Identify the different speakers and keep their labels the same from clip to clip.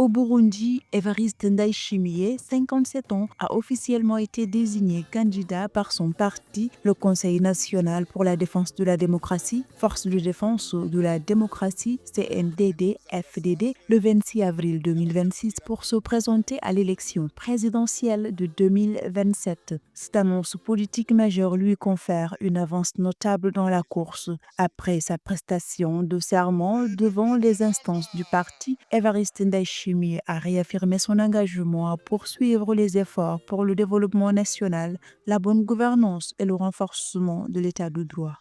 Speaker 1: Au Burundi, Évariste Ndayishimiye, 57 ans, a officiellement été désigné candidat par son parti, le Conseil national pour la défense de la démocratie, Force de défense de la démocratie, CNDD-FDD, le 26 avril 2026 pour se présenter à l'élection présidentielle de 2027. Cette annonce politique majeure lui confère une avance notable dans la course. Après sa prestation de serment devant les instances du parti, Évariste Ndayishimiye a réaffirmé son engagement à poursuivre les efforts pour le développement national, la bonne gouvernance et le renforcement de l'état de droit.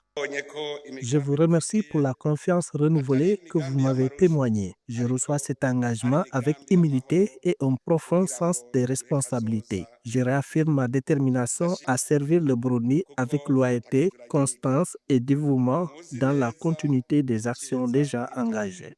Speaker 2: Je vous remercie pour la confiance renouvelée que vous m'avez témoignée. Je reçois cet engagement avec humilité et un profond sens des responsabilités. Je réaffirme ma détermination à servir le Burundi avec loyauté, constance et dévouement dans la continuité des actions déjà engagées.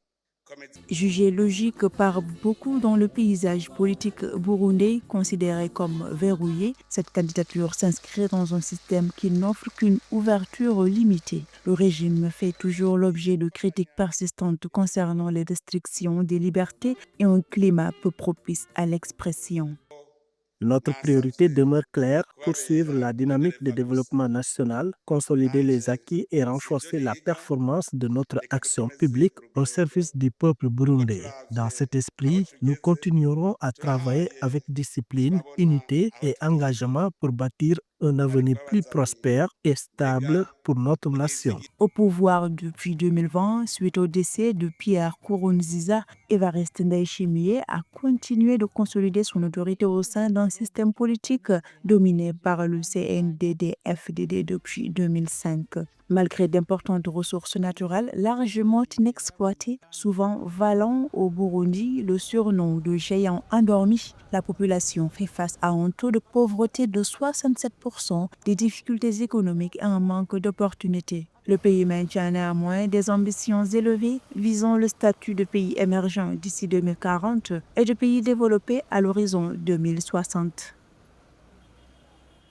Speaker 1: Jugée logique par beaucoup dans le paysage politique burundais, considéré comme verrouillé, cette candidature s'inscrit dans un système qui n'offre qu'une ouverture limitée. Le régime fait toujours l'objet de critiques persistantes concernant les restrictions des libertés et un climat peu propice à l'expression.
Speaker 2: Notre priorité demeure claire, poursuivre la dynamique de développement national, consolider les acquis et renforcer la performance de notre action publique au service du peuple burundais. Dans cet esprit, nous continuerons à travailler avec discipline, unité et engagement pour bâtir un avenir plus prospère et stable pour notre nation.
Speaker 1: Au pouvoir depuis 2020, suite au décès de Pierre Nkurunziza, Évariste Ndayishimiye a continué de consolider son autorité au sein d'un système politique dominé par le CNDD-FDD depuis 2005. Malgré d'importantes ressources naturelles largement inexploitées, souvent valant au Burundi le surnom de géant endormi, la population fait face à un taux de pauvreté de 67%, des difficultés économiques et un manque d'opportunités. Le pays maintient néanmoins des ambitions élevées visant le statut de pays émergent d'ici 2040 et de pays développé à l'horizon 2060.